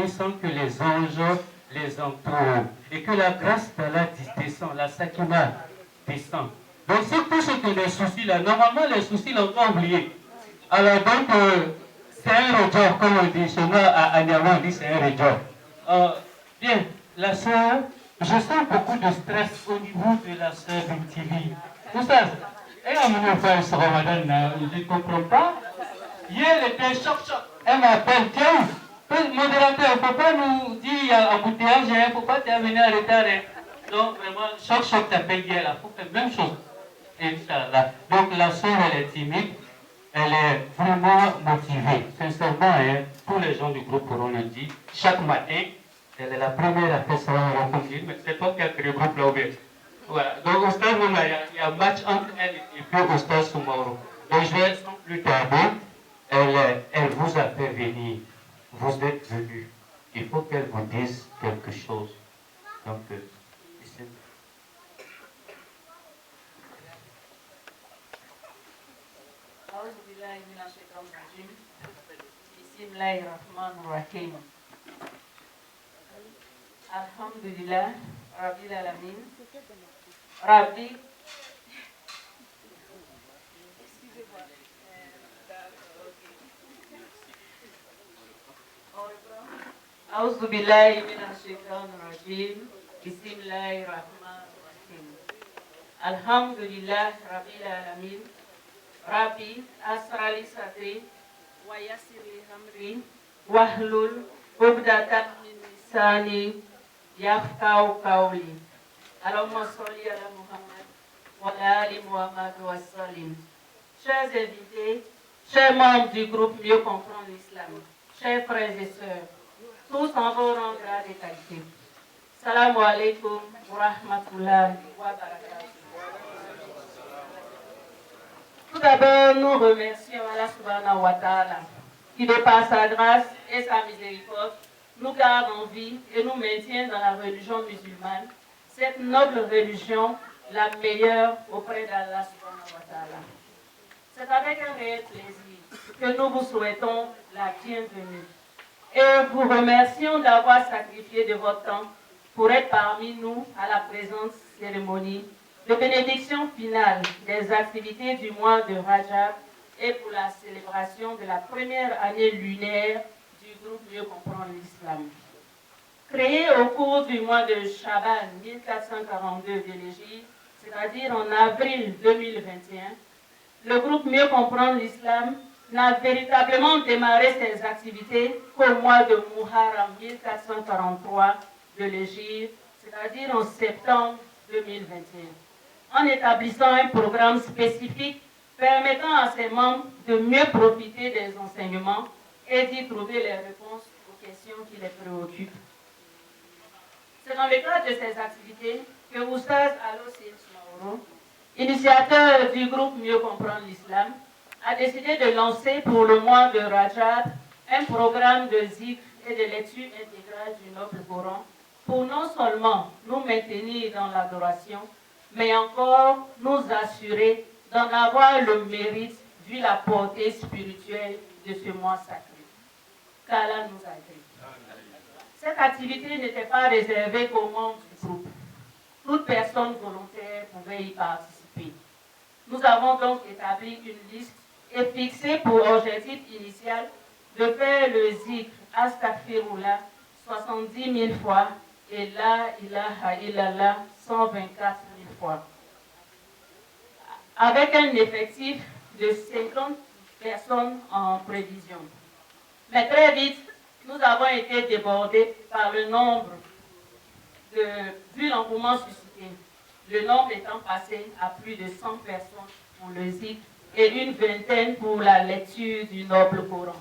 il semble que les anges les entourent et que la grâce d'Allah descend, la sakina descend. Donc c'est tout ce que les soucis là, normalement les soucis l'ont pas oublié. Alors donc c'est un rejob, comme on dit chez moi à Niamey, on dit c'est un rejob. Bien, la sœur, je sens beaucoup de stress au niveau de la sœur Bintili. Tout ça, elle a venu faire ce ramadan, je ne comprends pas. Hier, elle était choc. Elle m'appelle, tiens, modérateur, il ne faut pas nous dire il y a embouteillage, il ne faut pas terminer en retard. Donc vraiment, choc t'appelle hier, il faut faire la même chose. Inch'Allah. Donc la sœur, elle est timide, elle est vraiment motivée. Sincèrement, hein, tous les gens du groupe pourront le dire, chaque matin, elle est la première à faire ça, mais c'est toi qui as créé le groupe là, ouvert. Voilà. Donc, Oustaz, il y a un match entre elle et puis Oustaz Soumaoro. Donc, je vais sans plus tarder, elle vous a fait venir. Vous êtes venus. Il faut qu'elle vous dise quelque chose. Donc, ici. Bismillahirrahmanirrahim. Alhamdulillah, Rabbil Alamin. Rabbi. Excusez-moi. A'udhu billahi minash shaitanir rajim. Bismillahirrahmanirrahim. Alhamdulillah, Rabbil Alamin. Rabbi asrali sadri wa yassirli amri wahlul 'uqdatam min lisani yafqahu qawli. Allahumma salli ala Muhammad wa ala ali Muhammad wa sallim. Chers invités, chers membres du groupe Mieux comprendre l'islam, chers frères et sœurs, tous en vos rangs, grades et qualités. Salam alaikum wa rahmatullahi wa barakatuh. Tout d'abord, nous remercions Allah subhanahu wa ta'ala qui, de par sa grâce et sa miséricorde, nous garde en vie et nous maintient dans la religion musulmane, cette noble religion, la meilleure auprès d'Allah subhanahu wa ta'ala. C'est avec un réel plaisir que nous vous souhaitons la bienvenue et vous remercions d'avoir sacrifié de votre temps pour être parmi nous à la présente cérémonie de bénédiction finale des activités du mois de Rajab et pour la célébration de la première année lunaire du groupe Mieux comprendre l'islam. Créé au cours du mois de Shaban 1442 de l'Hégire, c'est-à-dire en avril 2021, le groupe Mieux comprendre l'islam n'a véritablement démarré ses activités qu'au mois de Muharram 1443 de l'Hégire, c'est-à-dire en septembre 2021, en établissant un programme spécifique permettant à ses membres de mieux profiter des enseignements et d'y trouver les réponses aux questions qui les préoccupent. C'est dans le cadre de ces activités que Oustaz Alosil Soumaoro, initiateur du groupe Mieux comprendre l'islam, a décidé de lancer pour le mois de Rajab un programme de zikr et de lecture intégrale du Noble Coran pour non seulement nous maintenir dans l'adoration, mais encore nous assurer d'en avoir le mérite vu la portée spirituelle de ce mois sacré. Qu'Allah nous agrée. Cette activité n'était pas réservée qu'aux membres du groupe. Toute personne volontaire pouvait y participer. Nous avons donc établi une liste et fixé pour objectif initial de faire le zikr Astaghfirullah 70 000 fois et La ilaha illallah 124 000 fois. Avec un effectif de 50 personnes en prévision. Mais très vite, nous avons été débordés par le nombre vu l'engouement suscité, le nombre étant passé à plus de 100 personnes pour le zikr et une vingtaine pour la lecture du Noble Coran.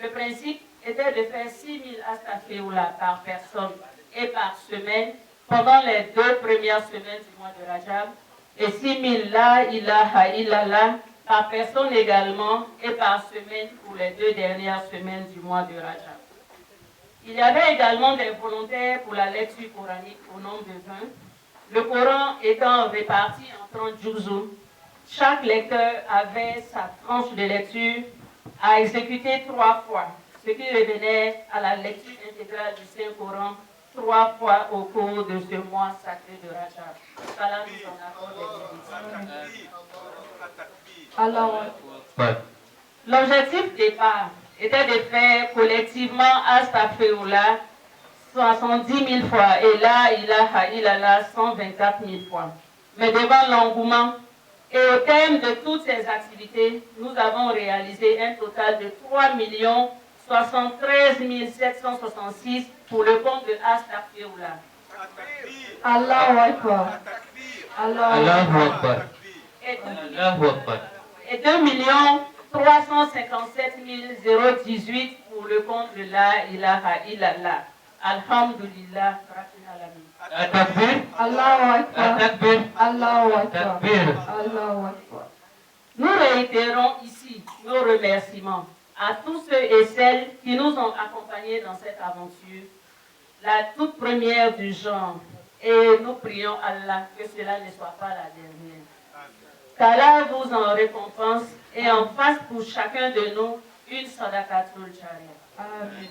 Le principe était de faire 6 000 astaghfirullah par personne et par semaine pendant les 2 premières semaines du mois de Rajab et 6 000 La ilaha illallah par personne également et par semaine pour les 2 dernières semaines du mois de Rajab. Il y avait également des volontaires pour la lecture coranique au nombre de 20, le Coran étant réparti en 30 juzum. Chaque lecteur avait sa tranche de lecture à exécuter 3 fois, ce qui revenait à la lecture intégrale du Saint-Coran 3 fois au cours de ce mois sacré de Rajab. Allah nous en accorde des bénédictions. L'objectif départ était de faire collectivement Astaghfirullah 70 000 fois et La ilaha illallah 124 000 fois. Mais devant l'engouement et au terme de toutes ces activités, nous avons réalisé un total de 3 73 766 pour le compte de Astaghfirullah. Allahu Akbar. Allahu Akbar. Et 2 357 018 pour le compte de La ilaha illallah. Alhamdulillah. Atakbir. Allahu Akbar. Atakbir. Allahu Akbar. Atakbir. Allahu Akbar. Nous réitérons ici nos remerciements à tous ceux et celles qui nous ont accompagnés dans cette aventure, la toute première du genre. Et nous prions Allah que cela ne soit pas la dernière. Qu'Allah vous en récompense et en fasse pour chacun de nous une sadaqatul jariyah. Amen.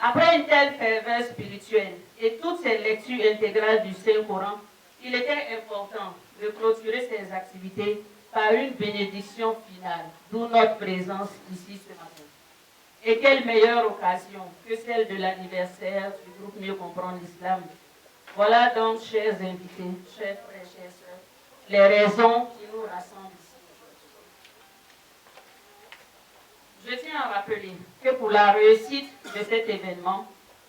Après une telle ferveur spirituelle et toutes ces lectures intégrales du Saint-Coran, il était important de clôturer ces activités par une bénédiction finale, d'où notre présence ici ce matin. Et quelle meilleure occasion que celle de l'anniversaire du groupe Mieux comprendre l'Islam. Voilà donc, chers invités, chers frères, chers sœurs, les raisons qui nous rassemblent ici aujourd'hui. Je tiens à rappeler que pour la réussite de cet événement,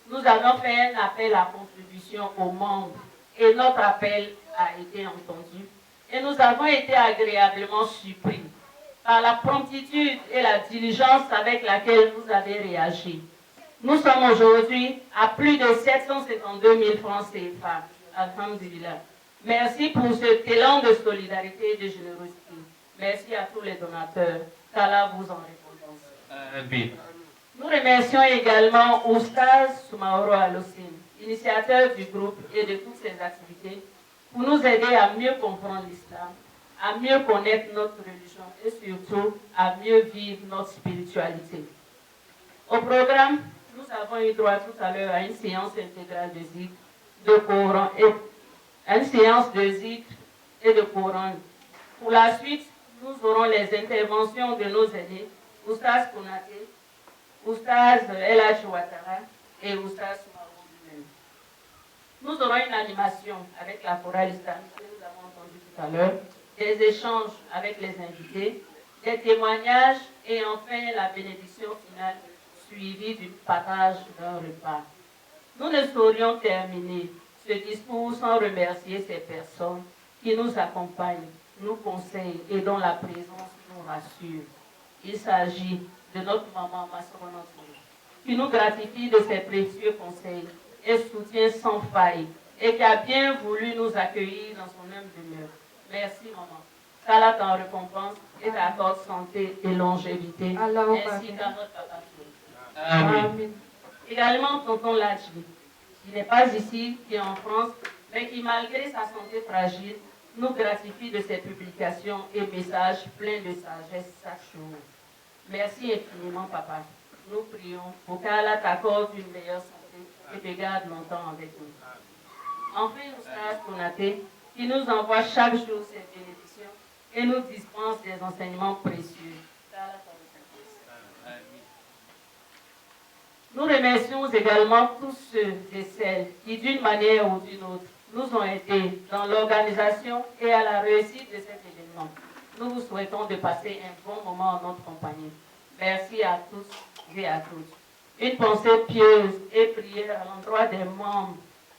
nous avons fait un appel à contribution aux membres et notre appel a été entendu. Et nous avons été agréablement surpris par la promptitude et la diligence avec laquelle vous avez réagi. Nous sommes aujourd'hui à plus de 752 000 francs CFA. Alhamdulillah. Merci pour cet élan de solidarité et de générosité. Merci à tous les donateurs. Qu'Allah vous en récompense. Nous remercions également Oustaz Soumaoro Alosin, initiateur du groupe et de toutes ses activités, pour nous aider à mieux comprendre l'islam, à mieux connaître notre religion et surtout à mieux vivre notre spiritualité. Au programme, nous avons eu droit tout à l'heure à une séance intégrale de zikr, de Coran et une séance de zikr et de Coran. Pour la suite, nous aurons les interventions de nos aînés, Oustaz Konaté, Oustaz El Hadji Ouattara et Oustaz Soumaoro lui-même. Nous aurons une animation avec la chorale islamique que nous avons entendu tout à l'heure, des échanges avec les invités, des témoignages et enfin la bénédiction finale suivie du partage d'un repas. Nous ne saurions terminer ce discours sans remercier ces personnes qui nous accompagnent, nous conseillent et dont la présence nous rassure. Il s'agit de notre maman Masrona Touré, qui nous gratifie de ses précieux conseils et soutien sans faille et qui a bien voulu nous accueillir dans son humble demeure. Merci maman. Qu'Allah t'en récompense et t'accorde santé et longévité, ainsi qu'à notre papa Touré. Amen. Également tonton Ladji, qui n'est pas ici, qui est en France, mais qui malgré sa santé fragile, nous gratifie de ses publications et messages pleins de sagesse chaque jour. Merci infiniment, papa. Nous prions pour qu'Allah t'accorde une meilleure santé et te garde longtemps avec nous. Enfin, Oustaz Konaté, qui nous envoie chaque jour ses bénédictions et nous dispense des enseignements précieux. Qu'Allah t'en récompense. Nous remercions également tous ceux et celles qui, d'une manière ou d'une autre, nous ont aidés dans l'organisation et à la réussite de cet événement. Nous vous souhaitons de passer un bon moment en notre compagnie. Merci à tous et à toutes. Une pensée pieuse et prière à l'endroit des membres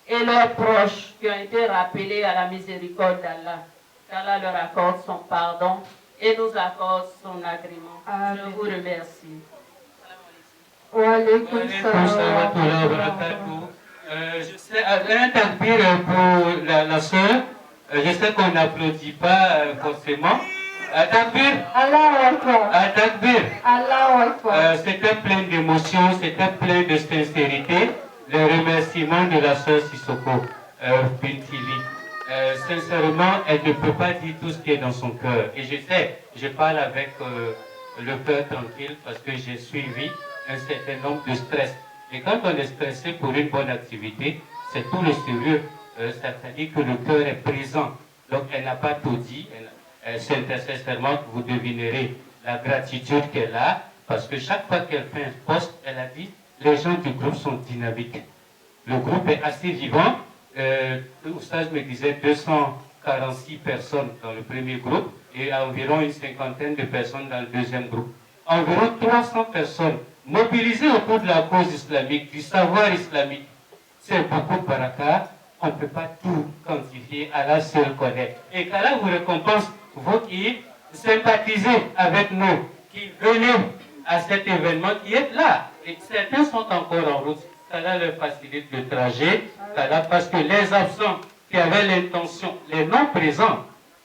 et leurs proches qui ont été rappelés à la miséricorde d'Allah. Qu'Allah leur accorde son pardon et nous accorde son agrément. Amen. Je vous remercie. Wa alaykum Je sais, un takbir pour la soeur. Je sais qu'on n'applaudit pas forcément. Un takbir. Allahu Akbar. Un takbir. Allahu Akbar. C'était plein d'émotion, c'était plein de sincérité. Le remerciement de la soeur Sissoko Bintili. Sincèrement, elle ne peut pas dire tout ce qui est dans son cœur. Et je sais, je parle avec le cœur tranquille parce que j'ai suivi un certain nombre de stress. Et quand on est stressé pour une bonne activité, c'est tout le sérieux. C'est-à-dire que le cœur est présent. Donc elle n'a pas tout dit. C'est nécessairement que vous devinerez la gratitude qu'elle a, parce que chaque fois qu'elle fait un poste, elle a dit, les gens du groupe sont dynamiques. Le groupe est assez vivant. Oustaz me disait 246 personnes dans le premier groupe et environ une cinquantaine de personnes dans le deuxième groupe. Environ 300 personnes mobilisées autour de la cause islamique, du savoir islamique. C'est beaucoup de baraka. On ne peut pas tout quantifier. Allah seul connaît. Et qu'Allah vous récompense, vous qui sympathisez avec nous, qui venez à cet événement, qui êtes là. Et certains sont encore en route. Qu'Allah leur facilite le trajet. Qu'Allah, parce que les absents qui avaient l'intention, les non présents,